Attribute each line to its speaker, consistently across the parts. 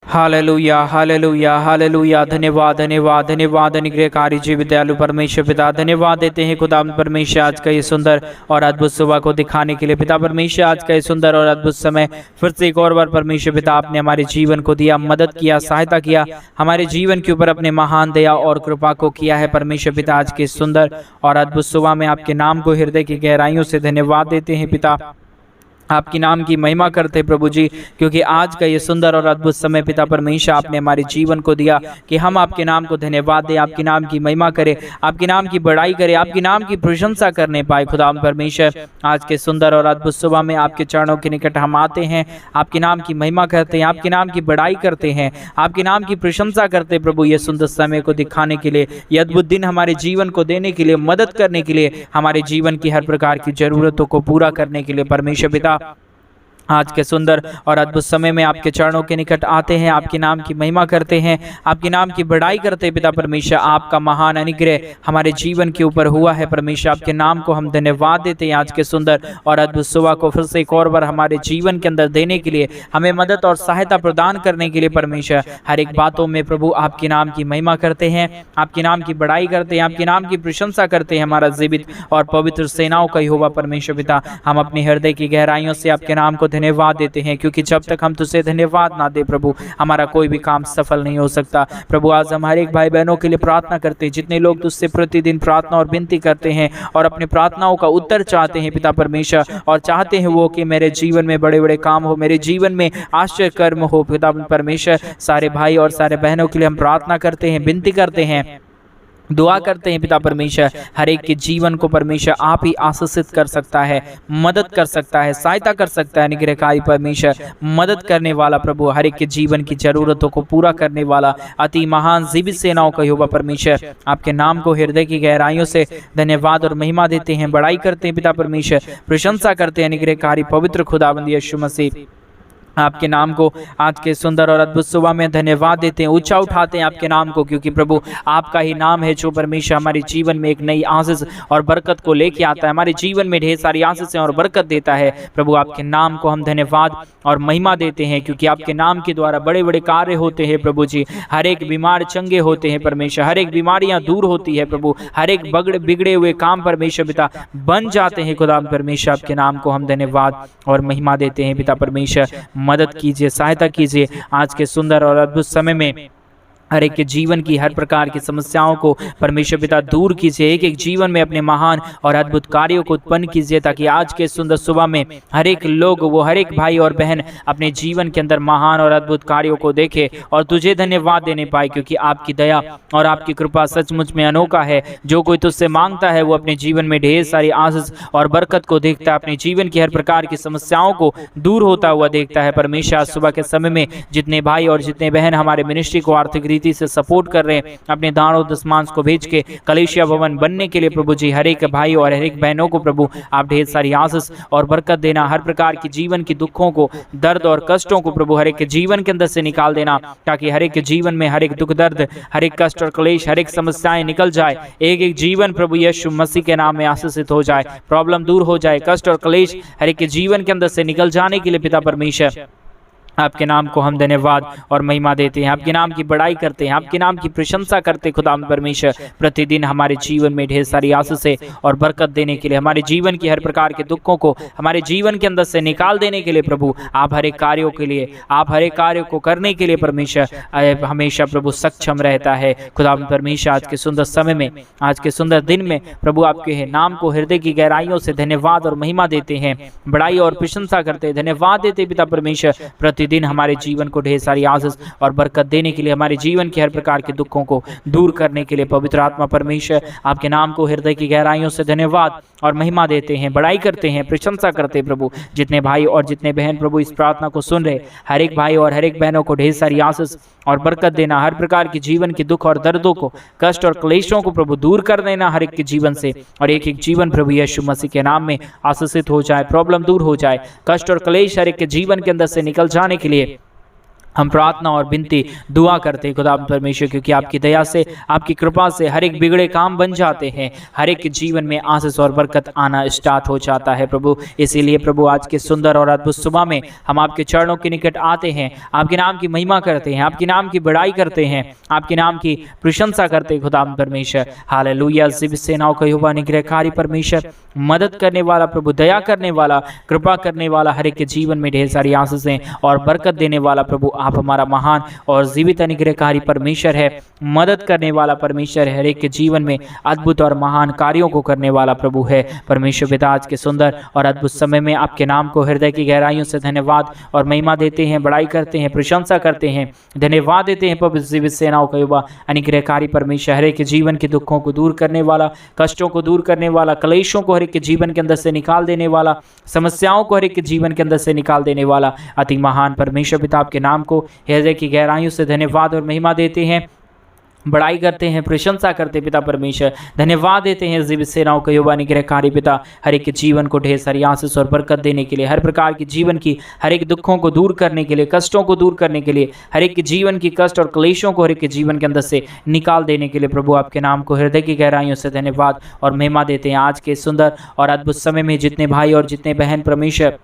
Speaker 1: Hallelujah hallelujah hallelujah. धन्यवाद धन्यवाद धन्यवाद अनुग्रहकारी जी विदयालु परमेश्वर पिता, धन्यवाद देते हैं खुदा परमेश्वर आज का ये सुंदर और अद्भुत सुबह को दिखाने के लिए। पिता परमेश्वर आज का ये सुंदर और अद्भुत समय फिर से एक और बार परमेश्वर पिता आपने हमारे जीवन को दिया, मदद किया, सहायता किया, हमारे जीवन के ऊपर अपने महान दया और कृपा को किया है परमेश्वर पिता। आज के सुंदर और अद्भुत सुबह में आपके नाम को हृदय की गहराइयों से धन्यवाद देते हैं पिता, आपकी नाम की महिमा करते प्रभु जी, क्योंकि आज का ये सुंदर और अद्भुत समय पिता परमेश्वर आपने हमारे जीवन को दिया कि हम आपके नाम को धन्यवाद दें, आपके नाम की महिमा करें, आपके नाम की बड़ाई करें, आपके नाम की प्रशंसा करने पाए। खुदा परमेश्वर आज के सुंदर और अद्भुत सुबह में आपके चरणों के निकट हम आते हैं, आपके नाम की महिमा करते हैं, आपके नाम की बड़ाई करते हैं, आपके नाम की प्रशंसा करते प्रभु। ये सुंदर समय को दिखाने के लिए, ये अद्भुत दिन हमारे जीवन को देने के लिए, मदद करने के लिए, हमारे जीवन की हर प्रकार की जरूरतों को पूरा करने के लिए परमेश्वर पिता आज के सुंदर और अद्भुत समय में आपके चरणों के निकट आते हैं, आपके नाम की महिमा करते हैं, आपके नाम की बड़ाई करते हैं पिता परमेश्वर। आपका महान अनुग्रह हमारे जीवन के ऊपर हुआ है परमेश्वर, आपके नाम को हम धन्यवाद देते हैं। आज के सुंदर और अद्भुत सुबह को फिर से एक और बार हमारे जीवन के अंदर देने के लिए, हमें मदद और सहायता प्रदान करने के लिए परमेश्वर, हर एक बातों में प्रभु आपके नाम की महिमा करते हैं, आपके नाम की बड़ाई करते हैं, आपके नाम की प्रशंसा करते हैं। हमारा जीवित और पवित्र सेनाओं का यहोवा परमेश्वर पिता, हम अपने हृदय की गहराइयों से आपके नाम को धन्यवाद देते हैं, क्योंकि जब तक हम तुझसे धन्यवाद ना दे प्रभु, हमारा कोई भी काम सफल नहीं हो सकता। प्रभु आज हमारे एक भाई बहनों के लिए प्रार्थना करते हैं, जितने लोग तुझसे प्रतिदिन प्रार्थना और विनती करते हैं और अपने प्रार्थनाओं का उत्तर चाहते हैं पिता परमेश्वर, और चाहते हैं वो कि मेरे जीवन में बड़े बड़े काम हो, मेरे जीवन में आश्चर्य कर्म हो पिता परमेश्वर। सारे भाई और सारे बहनों के लिए हम प्रार्थना करते हैं, विनती करते हैं, दुआ करते हैं पिता परमेश्वर। हर एक के जीवन को परमेश्वर आप ही आशीषित कर सकता है, मदद कर सकता है, सहायता कर सकता है। अनुग्रहकारी परमेश्वर, मदद करने वाला प्रभु, हर एक के जीवन की जरूरतों को पूरा करने वाला अति महान जीवित सेनाओं का यहोवा परमेश्वर, आपके नाम को हृदय की गहराइयों से धन्यवाद और महिमा देते हैं, बड़ाई करते हैं पिता परमेश्वर, प्रशंसा करते हैं। अनुग्रहकारी पवित्र खुदाबंद यीशु मसीह, आपके नाम को आज के सुंदर और अद्भुत सुबह में धन्यवाद देते हैं, ऊंचा उठाते हैं आपके नाम को, क्योंकि प्रभु आपका ही नाम है जो परमेश्वर हमारे जीवन में एक नई आशीष और बरकत को लेके आता है, हमारे जीवन में ढेर सारी आशीषें और बरकत देता है। प्रभु आपके नाम को हम धन्यवाद और महिमा देते हैं, क्योंकि आपके नाम के द्वारा बड़े बड़े कार्य होते हैं प्रभु जी। हर एक बीमार चंगे होते हैं परमेश्वर, हर एक बीमारियां दूर होती है प्रभु, हर एक बिगड़े हुए काम परमेश्वर पिता बन जाते हैं। खुदा परमेश्वर आपके नाम को हम धन्यवाद और महिमा देते हैं पिता परमेश्वर। मदद कीजिए, सहायता कीजिए आज के सुंदर और अद्भुत समय में। हर एक के जीवन की हर प्रकार की समस्याओं को परमेश्वर पिता दूर कीजिए, एक एक जीवन में अपने महान और अद्भुत कार्यों को उत्पन्न कीजिए, ताकि आज के सुंदर सुबह में हर एक लोग, वो हर एक भाई और बहन अपने जीवन के अंदर महान और अद्भुत कार्यों को देखे और तुझे धन्यवाद देने पाए, क्योंकि आपकी दया और आपकी कृपा सचमुच में अनोखा है। जो कोई तुझसे मांगता है वो अपने जीवन में ढेर सारी आशीष और बरकत को देखता है, अपने जीवन की हर प्रकार की समस्याओं को दूर होता हुआ देखता है। परमेश्वर सुबह के समय में जितने भाई और जितने बहन हमारे मिनिस्ट्री को आर्थिक से सपोर्ट कर रहे हैं, अपने दानों दशमांश को भेज के कलीसिया भवन बनने के लिए प्रभु जी, हर एक भाई और हर एक बहनों को प्रभु आप ढेर सारी आशीष और बरकत देना, हर प्रकार की जीवन की दुखों को, दर्द और कष्टों को प्रभु हर एक के जीवन के अंदर से निकाल देना, ताकि हर एक के जीवन में हर एक दुख दर्द, हर एक कष्ट और क्लेश, हर एक समस्याएं निकल जाए। एक एक जीवन प्रभु यीशु मसीह के नाम में आशीषित हो जाए, प्रॉब्लम दूर हो जाए, कष्ट और क्लेश हर एक के जीवन के अंदर से निकल जाने के लिए पिता परमेश्वर आपके नाम को हम धन्यवाद और महिमा देते हैं, आपके नाम की बड़ाई करते हैं, आपके नाम की प्रशंसा करते हैं। खुदा परमेश्वर प्रतिदिन हमारे जीवन में ढेर सारी आशीषें और बरकत देने के लिए, हमारे जीवन की हर प्रकार के दुखों को हमारे जीवन के अंदर से निकाल देने के लिए प्रभु आप हर एक कार्यों के लिए, आप हर एक कार्य को करने के लिए परमेश्वर हमेशा प्रभु सक्षम रहता है। खुदा परमेश्वर आज के सुंदर समय में, आज के सुंदर दिन में प्रभु आपके नाम को हृदय की गहराइयों से धन्यवाद और महिमा देते हैं, बड़ाई और प्रशंसा करते हैं, धन्यवाद देते पिता परमेश्वर दिन हमारे जीवन को ढेर सारी आशीष और बरकत देने के लिए, हमारे जीवन के हर प्रकार के दुखों को दूर करने के लिए पवित्र आत्मा परमेश्वर आपके नाम को हृदय की गहराइयों से धन्यवाद और महिमा देते हैं, बड़ाई करते हैं, प्रशंसा करते हैं। प्रभु जितने भाई और जितने बहन प्रभु इस प्रार्थना को सुन रहे, हर एक भाई और हर एक बहनों को ढेर सारी आशीष और बरकत देना, हर प्रकार की जीवन के दुख और दर्दों को, कष्ट और क्लेशों को प्रभु दूर कर देना हर एक के जीवन से, और एक एक जीवन प्रभु यीशु मसीह के नाम में आशीषित हो जाए, प्रॉब्लम दूर हो जाए, कष्ट और क्लेश हर एक के जीवन के अंदर से निकल जाने के लिए हम प्रार्थना और विनती दुआ करते हैं खुदा परमेश्वर, क्योंकि आपकी दया से, आपकी कृपा से हर एक बिगड़े काम बन जाते हैं, हर एक के जीवन में आशीष और बरकत आना स्टार्ट हो जाता है प्रभु। इसीलिए प्रभु आज के सुंदर और अद्भुत सुबह में हम आपके चरणों के निकट आते हैं, आपके नाम की महिमा करते हैं, आपके नाम की बड़ाई करते हैं, आपके नाम की प्रशंसा करते हैं खुदा परमेश्वर। हालेलुया। ज़िब सेनाओं का यहोवा निग्रहकारी परमेश्वर, मदद करने वाला प्रभु, दया करने वाला, कृपा करने वाला, हर एक के जीवन में ढेर सारी आशीषें और बरकत देने वाला प्रभु, आप हमारा महान और जीवित अनुग्रहकारी परमेश्वर है। मदद करने वाला परमेश्वर है, हर एक के जीवन में अद्भुत और महान कार्यों को करने वाला प्रभु है परमेश्वर पिता। आज के सुंदर और अद्भुत समय में आपके नाम को हृदय की गहराइयों से धन्यवाद और महिमा देते हैं, बड़ाई करते हैं, प्रशंसा करते हैं, धन्यवाद देते हैं प्रभु। जीवित सेनाओं का यहोवा अनुग्रहकारी परमेश्वर, हर एक के जीवन के दुखों को दूर करने वाला, कष्टों को दूर करने वाला, क्लेशों को हर एक के जीवन के अंदर से निकाल देने वाला, समस्याओं को हर एक के जीवन के अंदर से निकाल देने वाला अति महान परमेश्वर पिता, आपके नाम को हृदय की गहराइयों से धन्यवाद और महिमा देते हैं, बड़ाई करते हैं, प्रशंसा करते पिता परमेश्वर। धन्यवाद देते हैं जीवित सेनाओं का यहोवा अनुग्रहकारी पिता, हर एक के जीवन को ढेर सारी आशीष और बरकत देने के लिए, हर प्रकार की जीवन की हर एक दुखों को दूर करने के लिए, कष्टों को दूर करने के लिए, हर एक के जीवन की कष्ट और क्लेशों को हर एक के जीवन के अंदर से निकाल देने के लिए प्रभु, आपके नाम को हृदय की गहराइयों से धन्यवाद और महिमा देते हैं। आज के सुंदर और अद्भुत समय में जितने भाई और जितने बहन परमेश्वर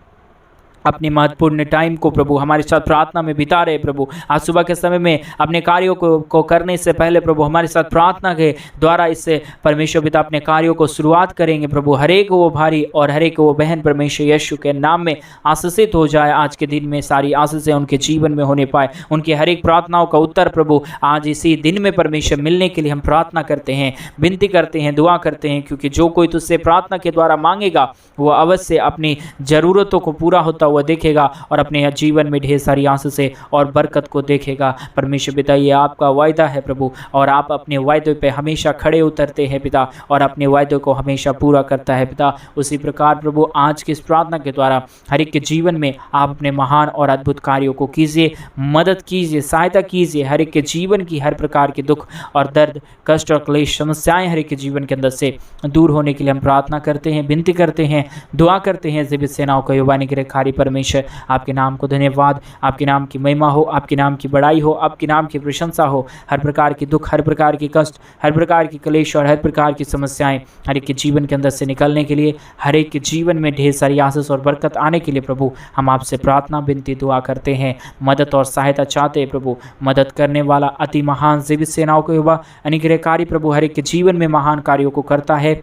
Speaker 1: अपने महत्वपूर्ण टाइम को प्रभु हमारे साथ प्रार्थना में बिता रहे प्रभु, आज सुबह के समय में अपने कार्यों को करने से पहले प्रभु हमारे साथ प्रार्थना के द्वारा इससे परमेश्वर पिता अपने कार्यों को शुरुआत करेंगे प्रभु। हर एक वो भारी और हर एक वो बहन परमेश्वर यीशु के नाम में आशीषित हो जाए। आज के दिन में सारी आशीषें उनके जीवन में होने पाए, उनकी हर एक प्रार्थनाओं का उत्तर प्रभु आज इसी दिन में परमेश्वर मिलने के लिए हम प्रार्थना करते हैं, विनती करते हैं, दुआ करते हैं, क्योंकि जो कोई तुझसे प्रार्थना के द्वारा मांगेगा वो अवश्य अपनी ज़रूरतों को पूरा होता हुआ देखेगा और अपने जीवन में ढेर सारी आशीषें और बरकत को देखेगा। परमेश्वर पिता, ये आपका वायदा है प्रभु, और आप अपने वायदे पे हमेशा खड़े उतरते हैं पिता, और अपने वायदे को हमेशा पूरा करता है पिता। उसी प्रकार प्रभु आज की इस प्रार्थना के द्वारा हर एक के जीवन में आप अपने महान और अद्भुत कार्यों को कीजिए, मदद कीजिए, सहायता कीजिए। हर एक के जीवन की हर प्रकार के दुख और दर्द, कष्ट और क्लेश, समस्याएं हर एक के जीवन के अंदर से दूर होने के लिए हम प्रार्थना करते हैं, विनती करते हैं, दुआ करते हैं। जीवित सेनाओं का यहोवा अनुग्रहकारी परमेश्वर, आपके नाम को धन्यवाद, आपके नाम की महिमा हो, आपके नाम की बड़ाई हो, आपके नाम की प्रशंसा हो। हर प्रकार के दुख, हर प्रकार की कष्ट, हर प्रकार की क्लेश और हर प्रकार की समस्याएं हर एक के जीवन के अंदर से निकलने के लिए, हर एक के जीवन में ढेर सारी आशीष और बरकत आने के लिए प्रभु हम आपसे प्रार्थना, विनती, दुआ करते हैं। मदद और सहायता चाहते हैं प्रभु। मदद करने वाला अति महान जीवित सेनाओं का यहोवा अनुग्रहकारी प्रभु हर एक के जीवन में महान कार्यों को करता है,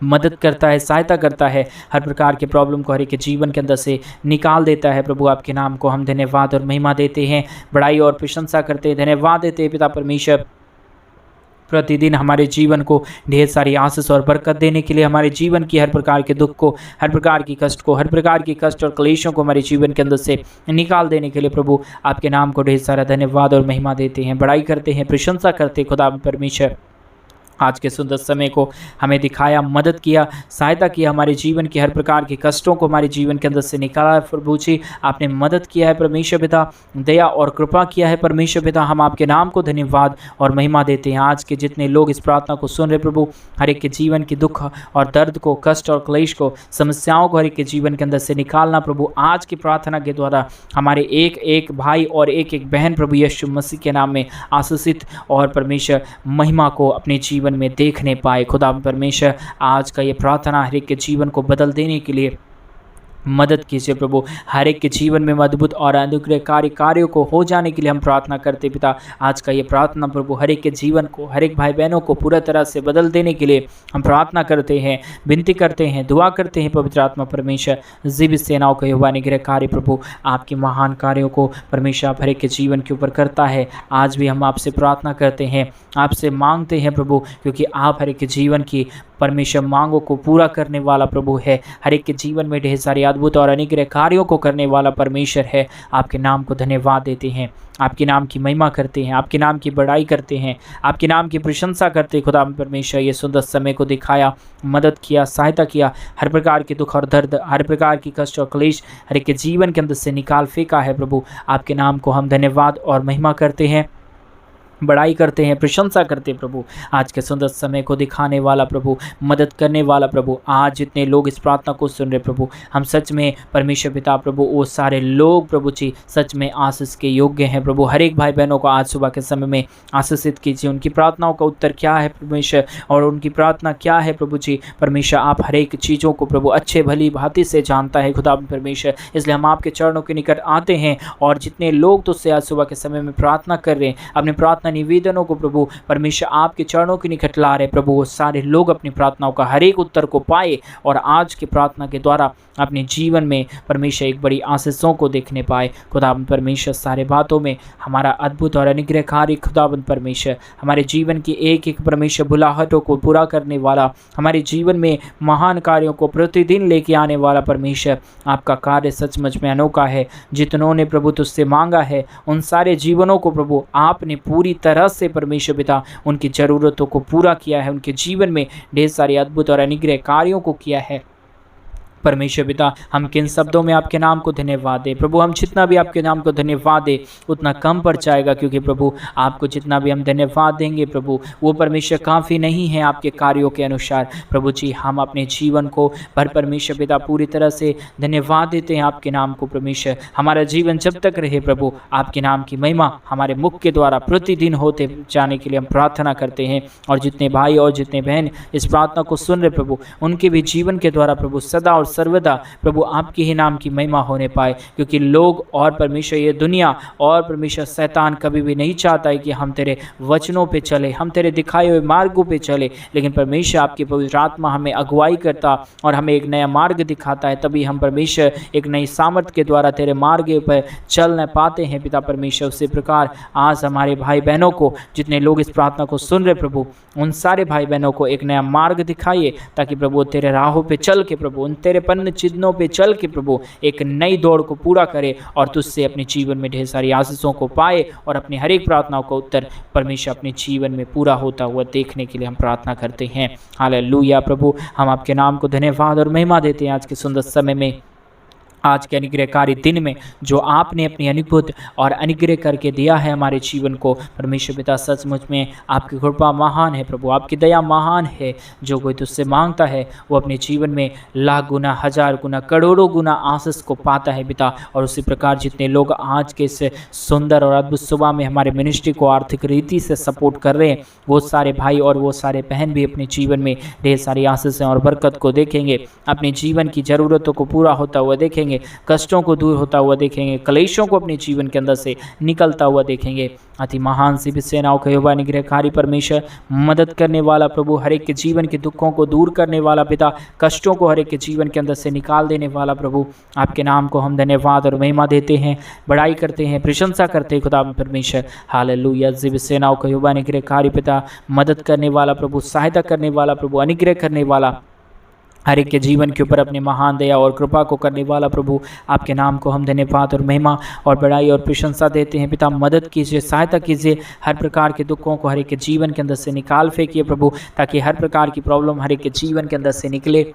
Speaker 1: मदद करता है, सहायता करता है, हर प्रकार के प्रॉब्लम को हर एक के जीवन के अंदर से निकाल देता है प्रभु। आपके नाम को हम धन्यवाद और महिमा देते हैं, बड़ाई और प्रशंसा करते हैं, धन्यवाद देते हैं पिता परमेश्वर। प्रतिदिन हमारे जीवन को ढेर सारी आशीष और बरकत देने के लिए, हमारे जीवन की हर प्रकार के दुख को, हर प्रकार की कष्ट को, हर प्रकार की कष्ट और क्लेशों को हमारे जीवन के अंदर से निकाल देने के लिए प्रभु आपके नाम को ढेर सारा धन्यवाद और महिमा देते हैं, बड़ाई करते हैं, प्रशंसा करते हैं खुदा परमेश्वर। आज के सुंदर समय को हमें दिखाया, मदद किया, सहायता किया, हमारे जीवन की हर प्रकार के कष्टों को हमारे जीवन के अंदर से निकाला है प्रभु जी। आपने मदद किया है परमेश्वर पिता, दया और कृपा किया है परमेश्वर पिता। हम आपके नाम को धन्यवाद और महिमा देते हैं। आज के जितने लोग इस प्रार्थना को सुन रहे प्रभु, हर एक के जीवन की दुख और दर्द को, कष्ट और क्लेश को, समस्याओं को हर एक के जीवन के अंदर से निकालना प्रभु। आज की प्रार्थना के द्वारा हमारे एक एक भाई और एक एक बहन प्रभु यीशु मसीह के नाम में आशीषित और परमेश्वर महिमा को अपने जीवन में देखने पाए। खुदा परमेश्वर आज का ये प्रार्थना हर एक के जीवन को बदल देने के लिए मदद कीजिए प्रभु। हर एक के जीवन में अद्भुत और अनुग्रहकारी कार्यों को हो जाने के लिए हम प्रार्थना करते पिता। आज का ये प्रार्थना प्रभु हर एक के जीवन को, हर एक भाई बहनों को पूरा तरह से बदल देने के लिए हम प्रार्थना करते हैं, विनती करते हैं, दुआ करते हैं पवित्र आत्मा परमेश्वर। जीवित सेनाओं का यहोवा अनुग्रहकारी प्रभु आपके महान कार्यों को परमेश्वर आप हर एक के जीवन के ऊपर करता है। आज भी हम आपसे प्रार्थना करते हैं, आपसे मांगते हैं प्रभु, क्योंकि आप हर एक के जीवन की परमेश्वर मांगों को पूरा करने वाला प्रभु है। हर एक के जीवन में ढेर सारे अद्भुत और अनुग्रह कार्यों को करने वाला परमेश्वर है। आपके नाम को धन्यवाद देते हैं, आपके नाम की महिमा करते हैं, आपके नाम की बड़ाई करते हैं, आपके नाम की प्रशंसा करते हैं। खुदा परमेश्वर ये सुंदर समय को दिखाया, मदद किया, सहायता किया, हर प्रकार के दुख और दर्द, हर प्रकार की कष्ट और क्लेश हर एक के जीवन के अंदर से निकाल फेंका है प्रभु। आपके नाम को हम धन्यवाद और महिमा करते हैं, बड़ाई करते हैं, प्रशंसा करते हैं प्रभु। आज के सुंदर समय को दिखाने वाला प्रभु, मदद करने वाला प्रभु, आज जितने लोग इस प्रार्थना को सुन रहे प्रभु, हम सच में परमेश्वर पिता प्रभु वो सारे लोग प्रभु जी सच में आशीष के योग्य हैं प्रभु। हर एक भाई बहनों को आज सुबह के समय में आशीषित कीजिए। उनकी प्रार्थनाओं का उत्तर क्या है परमेश्वर, और उनकी प्रार्थना क्या है प्रभु जी परमेश्वर, आप हर एक चीज़ों को प्रभु अच्छे भली भांति से जानता है खुदा परमेश्वर। इसलिए हम आपके चरणों के निकट आते हैं, और जितने लोग तुझसे आज सुबह के समय में प्रार्थना कर रहे हैं, अपने प्रार्थना निवेदनों को प्रभु परमेश्वर आपके चरणों के निकट ला रहे प्रभु, वो सारे लोग अपनी प्रार्थनाओं का हर एक उत्तर को पाए, और आज की प्रार्थना के द्वारा अपने जीवन में परमेश्वर एक बड़ी आशीषों को देखने पाए। खुदाबंद परमेश्वर सारे बातों में हमारा अद्भुत और अनुग्रहकारी खुदाबंद परमेश्वर, हमारे जीवन की एक एक परमेश्वर बुलाहटों को पूरा करने वाला, हमारे जीवन में महान कार्यों को प्रतिदिन लेके आने वाला परमेश्वर, आपका कार्य सचमुच में अनोखा है। जितनों ने प्रभु तुझसे मांगा है उन सारे जीवनों को प्रभु आपने पूरी तरह से परमेश्वर पिता उनकी ज़रूरतों को पूरा किया है, उनके जीवन में ढेर सारे अद्भुत और अनुग्रह कार्यों को किया है परमेश्वर पिता। हम किन शब्दों में आपके नाम को धन्यवाद दें प्रभु, हम जितना भी आपके नाम को धन्यवाद दें उतना कम पड़ जाएगा, क्योंकि प्रभु आपको जितना भी हम धन्यवाद देंगे प्रभु वो परमेश्वर काफ़ी नहीं है आपके कार्यों के अनुसार प्रभु जी। हम अपने जीवन को पर परमेश्वर पिता पूरी तरह से धन्यवाद देते हैं आपके नाम को परमेश्वर। हमारा जीवन जब तक रहे प्रभु आपके नाम की महिमा हमारे मुख के द्वारा प्रतिदिन होते जाने के लिए हम प्रार्थना करते हैं। और जितने भाई और जितने बहन इस प्रार्थना को सुन रहे प्रभु, उनके भी जीवन के द्वारा प्रभु सदा और सर्वदा प्रभु आपके ही नाम की महिमा होने पाए, क्योंकि लोग और परमेश्वर ये दुनिया और परमेश्वर शैतान कभी भी नहीं चाहता है कि हम तेरे वचनों पे चले, हम तेरे दिखाए हुए मार्गों पे चले, लेकिन परमेश्वर आपकी पवित्र आत्मा हमें अगुवाई करता और हमें एक नया मार्ग दिखाता है, तभी हम परमेश्वर एक नई सामर्थ के द्वारा तेरे मार्ग पर चल न पाते हैं पिता परमेश्वर। उसी प्रकार आज हमारे भाई बहनों को, जितने लोग इस प्रार्थना को सुन रहे प्रभु, उन सारे भाई बहनों को एक नया मार्ग दिखाइए, ताकि प्रभु तेरे राहों पे चल के प्रभु उन तेरे पन्न चिन्हों पे चल के प्रभु एक नई दौड़ को पूरा करे, और तुझसे अपने जीवन में ढेर सारी आशीषों को पाए, और अपनी हर एक प्रार्थनाओं का उत्तर परमेश्वर अपने जीवन में पूरा होता हुआ देखने के लिए हम प्रार्थना करते हैं। हालेलुया प्रभु, हम आपके नाम को धन्यवाद और महिमा देते हैं आज के सुंदर समय में, आज के अनुग्रहकारी दिन में जो आपने अपनी अद्भुत और अनुग्रह करके दिया है हमारे जीवन को परमेश्वर पिता। सचमुच में आपकी कृपा महान है प्रभु, आपकी दया महान है। जो कोई तुझसे मांगता है वो अपने जीवन में लाख गुना, हजार गुना, करोड़ों गुना आशीष को पाता है पिता। और उसी प्रकार जितने लोग आज के इस सुंदर और अद्भुत सुबह में हमारे मिनिस्ट्री को आर्थिक रीति से सपोर्ट कर रहे हैं, वो सारे भाई और वो सारे बहन भी अपने जीवन में ढेर सारी आशीषें और बरकत को देखेंगे, अपने जीवन की ज़रूरतों को पूरा होता हुआ देखेंगे, कष्टों को दूर होता हुआ देखेंगे, क्लेशों को अपने जीवन के अंदर से निकलता हुआ देखेंगे। अति महान सी भी सेनाओं का यहोवा निग्रहकारी परमेश्वर, मदद करने वाला प्रभु, हर एक के जीवन के दुखों को दूर करने वाला पिता, कष्टों को हर एक के जीवन के अंदर से निकाल देने वाला प्रभु, आपके नाम को हम धन्यवाद और महिमा देते हैं, बड़ाई करते हैं, प्रशंसा करते हैं खुदा परमेश्वर। हालेलुया। जिब सेनाओं का यहोवा निग्रहकारी पिता, मदद करने वाला प्रभु, सहायता करने वाला प्रभु, अनुग्रह करने वाला, हर एक के जीवन के ऊपर अपने महान दया और कृपा को करने वाला प्रभु, आपके नाम को हम धन्यवाद और महिमा और बड़ाई और प्रशंसा देते हैं पिता। मदद कीजिए, सहायता कीजिए, हर प्रकार के दुखों को हर एक के जीवन के अंदर से निकाल फेंकिए प्रभु, ताकि हर प्रकार की प्रॉब्लम हर एक के जीवन के अंदर से निकले,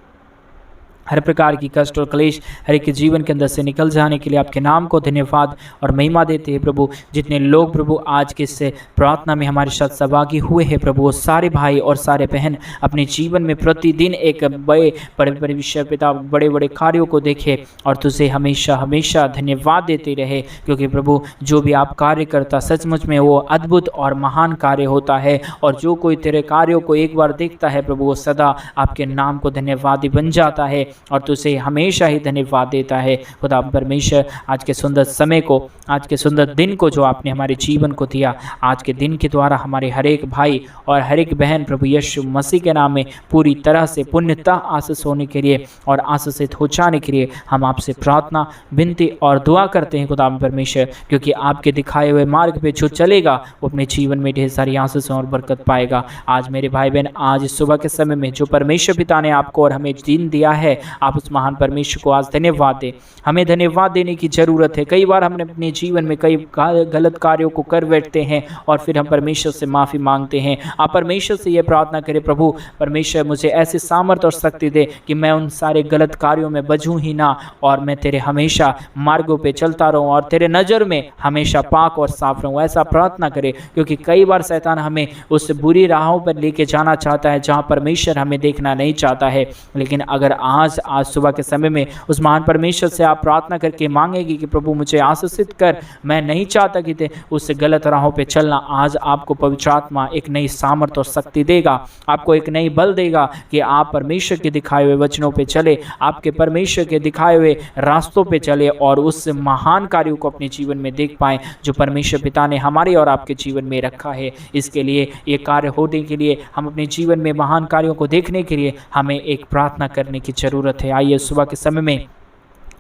Speaker 1: हर प्रकार की कष्ट और क्लेश हर एक के जीवन के अंदर से निकल जाने के लिए आपके नाम को धन्यवाद और महिमा देते हैं प्रभु। जितने लोग प्रभु आज के इस प्रार्थना में हमारे साथ सहभागी हुए हैं प्रभु, वो सारे भाई और सारे बहन अपने जीवन में प्रतिदिन एक बड़े परमेश्वर पिता बड़े बड़े कार्यों को देखे और तुझे हमेशा हमेशा धन्यवाद देते रहे, क्योंकि प्रभु जो भी आप कार्य करता सचमुच में वो अद्भुत और महान कार्य होता है। और जो कोई तेरे कार्यों को एक बार देखता है प्रभु, वो सदा आपके नाम को धन्यवादी बन जाता है और तुझे हमेशा ही धन्यवाद देता है खुदा परमेश्वर। आज के सुंदर समय को, आज के सुंदर दिन को जो आपने हमारे जीवन को दिया, आज के दिन के द्वारा हमारे हर एक भाई और हर एक बहन प्रभु यीशु मसीह के नाम में पूरी तरह से पुण्यतः आशीष होने के लिए और आशीषित हो जाने के लिए हम आपसे प्रार्थना, विनती और दुआ करते हैं खुदा परमेश्वर, क्योंकि आपके दिखाए हुए मार्ग पे जो चलेगा वो अपने जीवन में ढेर सारी आशीषों और बरकत पाएगा। आज मेरे भाई बहन, आज इस सुबह के समय में जो परमेश्वर पिता ने आपको और हमें दिन दिया है, आप उस महान परमेश्वर को आज धन्यवाद दें। हमें धन्यवाद देने की ज़रूरत है। कई बार हमने अपने जीवन में कई गलत कार्यों को कर बैठते हैं और फिर हम परमेश्वर से माफ़ी मांगते हैं। आप परमेश्वर से ये प्रार्थना करें, प्रभु परमेश्वर मुझे ऐसी सामर्थ और शक्ति दे कि मैं उन सारे गलत कार्यों में बझूं ही ना और मैं तेरे हमेशा मार्गों पे चलता रहूं और तेरे नज़र में हमेशा पाक और साफ रहूं। ऐसा प्रार्थना करें, क्योंकि कई बार शैतान हमें उस बुरी राहों पर लेके जाना चाहता है जहां परमेश्वर हमें देखना नहीं चाहता है। लेकिन अगर आज सुबह के समय में उस महान परमेश्वर से आप प्रार्थना करके मांगेगी कि प्रभु मुझे आशीषित कर, मैं नहीं चाहता कि ते उस गलत राहों पे चलना, आज आपको पवित्र आत्मा एक नई सामर्थ और शक्ति देगा, आपको एक नई बल देगा कि आप परमेश्वर के दिखाए हुए वचनों पे चले, आपके परमेश्वर के दिखाए हुए रास्तों पे चले और उस महान कार्यों को अपने जीवन में देख पाएं जो परमेश्वर पिता ने हमारे और आपके जीवन में रखा है। इसके लिए ये कार्य होने के लिए, हम अपने जीवन में महान कार्यों को देखने के लिए हमें एक प्रार्थना करने की ज़रूरत है। आइए सुबह के समय में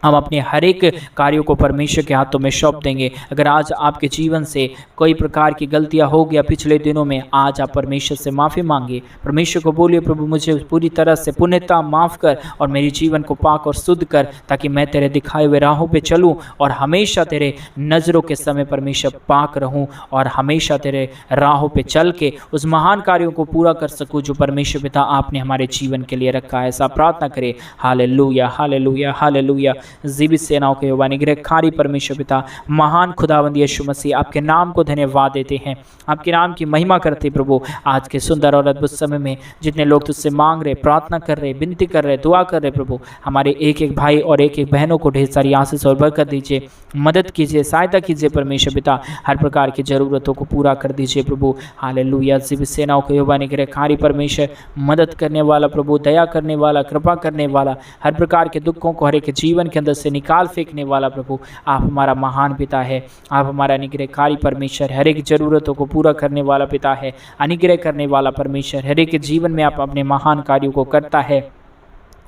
Speaker 1: हम अपने हर एक कार्यों को परमेश्वर के हाथों में सौंप देंगे। अगर आज आपके जीवन से कोई प्रकार की गलतियां हो गया पिछले दिनों में, आज आप परमेश्वर से माफ़ी मांगिए। परमेश्वर को बोलिए, प्रभु मुझे पूरी तरह से पुण्यता माफ़ कर और मेरे जीवन को पाक और शुद्ध कर, ताकि मैं तेरे दिखाए हुए राहों पे चलूं और हमेशा तेरे नज़रों के समय परमेश्वर पाक रहूं और हमेशा तेरे राहों पे चल के उस महान कार्यों को पूरा कर सकूं जो परमेश्वर पिता आपने हमारे जीवन के लिए रखा है। ऐसा प्रार्थना करें। Hallelujah, hallelujah, hallelujah. जीवित सेनाओं के यहोवा निग्रहकारी परमेश्वर पिता, महान खुदावंद यीशु मसीह, आपके नाम को धन्यवाद देते हैं, आपके नाम की महिमा करते प्रभु। आज के सुंदर और अद्भुत समय में जितने लोग तुझसे मांग रहे, प्रार्थना कर रहे, विनती कर रहे, दुआ कर रहे प्रभु, हमारे एक एक भाई और एक एक बहनों को ढेर सारी आशीष और बरकत दीजिए, मदद कीजिए, सहायता कीजिए परमेश्वर पिता, हर प्रकार की ज़रूरतों को पूरा कर दीजिए प्रभु। हालेलुया। जीवित सेनाओं के यहोवा निग्रहकारी परमेश्वर, मदद करने वाला प्रभु, दया करने वाला, कृपा करने वाला, हर प्रकार के दुखों को हर एक जीवन के अंदर से निकाल फेंकने वाला प्रभु, आप हमारा महान पिता है, आप हमारा अनुग्रहकारी परमेश्वर, हर एक ज़रूरतों को पूरा करने वाला पिता है, अनुग्रह करने वाला परमेश्वर, हर एक जीवन में आप अपने महान कार्यों को करता है,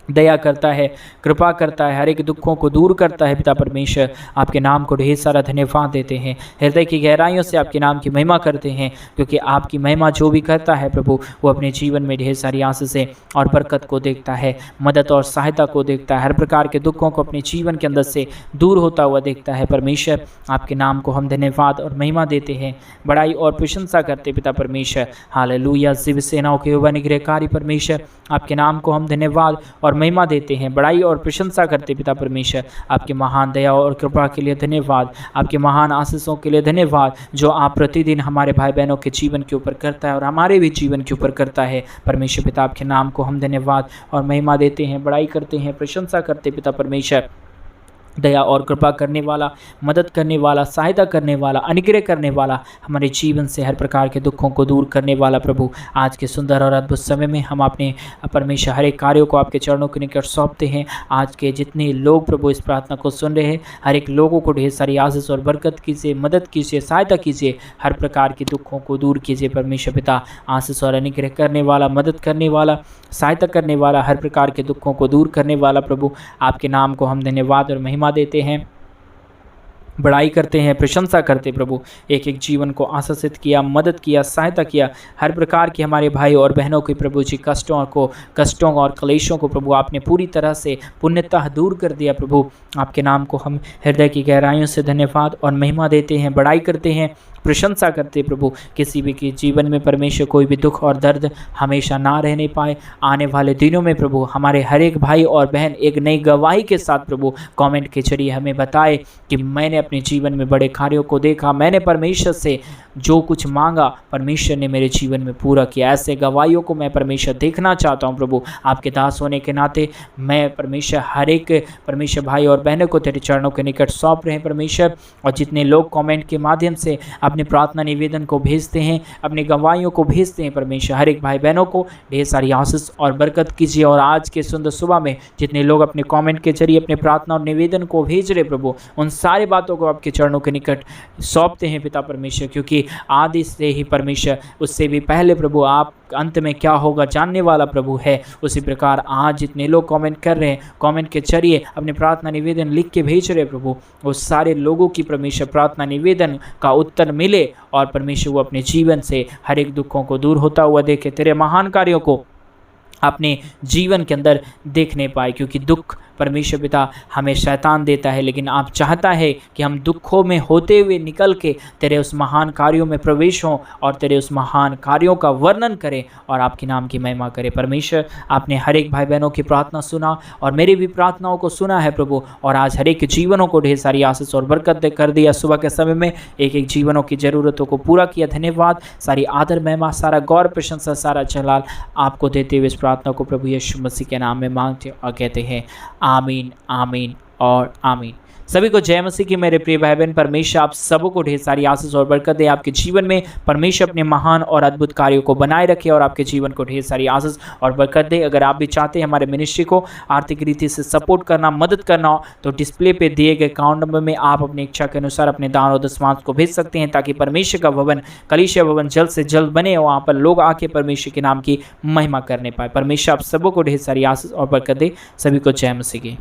Speaker 1: दया करता है, कृपा करता है, हर एक दुखों को दूर करता है पिता परमेश्वर। आपके नाम को ढेर सारा धन्यवाद देते हैं, हृदय की गहराइयों से आपके नाम की महिमा करते हैं, क्योंकि आपकी महिमा जो भी करता है प्रभु, वो अपने जीवन में ढेर सारी आशीषें और बरकत को देखता है, मदद और सहायता को देखता है, हर प्रकार के दुखों को अपने जीवन के अंदर से दूर होता हुआ देखता है परमेश्वर। आपके नाम को हम धन्यवाद और महिमा देते हैं, बड़ाई और प्रशंसा करते पिता परमेश्वर। हालेलुया। जीवित सेनाओं के यहोवा निग्रहकारी परमेश्वर, आपके नाम को हम धन्यवाद और महिमा देते हैं, बड़ाई और प्रशंसा करते पिता परमेश्वर। आपके महान दया और कृपा के लिए धन्यवाद, आपके महान आशीषों के लिए धन्यवाद, जो आप प्रतिदिन हमारे भाई बहनों के जीवन के ऊपर करता है और हमारे भी जीवन के ऊपर करता है परमेश्वर पिता। आपके नाम को हम धन्यवाद और महिमा देते हैं, बड़ाई करते हैं, प्रशंसा करते पिता परमेश्वर। दया और कृपा करने वाला, मदद करने वाला, सहायता करने वाला, अनुग्रह करने वाला, हमारे जीवन से हर प्रकार के दुखों को दूर करने वाला प्रभु, आज के सुंदर और अद्भुत समय में हम अपने परमेश्वर हर एक कार्यों को आपके चरणों के निकट सौंपते हैं। आज के जितने लोग प्रभु इस प्रार्थना को सुन रहे हैं, हर एक लोगों को ढेर सारी आशीष और बरकत कीजिए, मदद कीजिए, सहायता कीजिए, हर प्रकार के दुखों को दूर कीजिए परमेश्वर पिता। आशीष और अनुग्रह करने वाला, मदद करने वाला, सहायता करने वाला, हर प्रकार के दुखों को दूर करने वाला प्रभु, आपके नाम को हम धन्यवाद और महिमा देते हैं, बड़ाई करते हैं, प्रशंसा करते प्रभु। एक एक जीवन को आशीषित किया, मदद किया, सहायता किया, हर प्रकार के हमारे भाई और बहनों के प्रभु जी कष्टों और क्लेशों को प्रभु आपने पूरी तरह से पुण्यतः दूर कर दिया प्रभु। आपके नाम को हम हृदय की गहराइयों से धन्यवाद और महिमा देते हैं, बड़ाई करते हैं, प्रशंसा करते प्रभु। किसी भी के जीवन में परमेश्वर कोई भी दुख और दर्द हमेशा ना रहने पाए। आने वाले दिनों में प्रभु हमारे हर एक भाई और बहन एक नई गवाही के साथ प्रभु कमेंट के जरिए हमें बताए कि मैंने अपने जीवन में बड़े कार्यों को देखा, मैंने परमेश्वर से जो कुछ मांगा परमेश्वर ने मेरे जीवन में पूरा किया। ऐसे गवाहियों को मैं परमेश्वर देखना चाहता हूँ प्रभु। आपके दास होने के नाते मैं परमेश्वर हर एक परमेश्वर भाई और बहनों को तेरे चरणों के निकट सौंप रहे हैं परमेश्वर। और जितने लोग कमेंट के माध्यम से अपने प्रार्थना निवेदन को भेजते हैं, अपनी गवाहियों को भेजते हैं परमेश्वर, हर एक भाई बहनों को ढेर सारी आशीष और बरकत कीजिए। और आज के सुंदर सुबह में जितने लोग अपने कमेंट के जरिए अपने प्रार्थना और निवेदन को भेज रहे प्रभु, उन सारी बातों को आपके चरणों के निकट सौंपते हैं पिता परमेश्वर, क्योंकि आदि से ही परमेश्वर, उससे भी पहले प्रभु आप अंत में क्या होगा जानने वाला प्रभु है। उसी प्रकार आज जितने लोग कमेंट कर रहे हैं, कमेंट के जरिए अपने प्रार्थना निवेदन लिख के भेज रहे प्रभु, वो सारे लोगों की परमेश्वर प्रार्थना निवेदन का उत्तर मिले और परमेश्वर वो अपने जीवन से हर एक दुखों को दूर होता हुआ देखे, तेरे महान कार्यों को अपने जीवन के अंदर देखने पाए, क्योंकि दुख परमेश्वर पिता हमें शैतान देता है, लेकिन आप चाहता है कि हम दुखों में होते हुए निकल के तेरे उस महान कार्यों में प्रवेश हों और तेरे उस महान कार्यों का वर्णन करें और आपके नाम की महिमा करें। परमेश्वर, आपने हर एक भाई बहनों की प्रार्थना सुना और मेरी भी प्रार्थनाओं को सुना है प्रभु, और आज हर एक के जीवनों को ढेर सारी आशीष और बरकत कर दिया। सुबह के समय में एक एक जीवनों की ज़रूरतों को पूरा किया। धन्यवाद। सारी आदर महिमा, सारा गौर प्रशंसा, सारा जलाल आपको देते हुए इस प्रार्थना को प्रभु यीशु मसीह के नाम में मांगते और कहते हैं आमीन, आमीन और आमीन। सभी को जय मसीह की मेरे प्रिय भाई बहन। परमेश्वर आप सबों को ढेर सारी आशीष और बरकत दे। आपके जीवन में परमेश्वर अपने महान और अद्भुत कार्यों को बनाए रखे और आपके जीवन को ढेर सारी आशीष और बरकत दे। अगर आप भी चाहते हैं हमारे मिनिस्ट्री को आर्थिक रीति से सपोर्ट करना, मदद करना हो, तो डिस्प्ले पे दिए गए अकाउंट नंबर में आप अपनी इच्छा के अनुसार अपने दान और दशमांश को भेज सकते हैं, ताकि परमेश्वर का भवन, कलीसिया भवन जल्द से जल्द बने और वहाँ पर लोग आके परमेश्वर के नाम की महिमा करने पाए। परमेश्वर आप सबों को ढेर सारी आशीष और बरकत दे। सभी को जय मसीह की।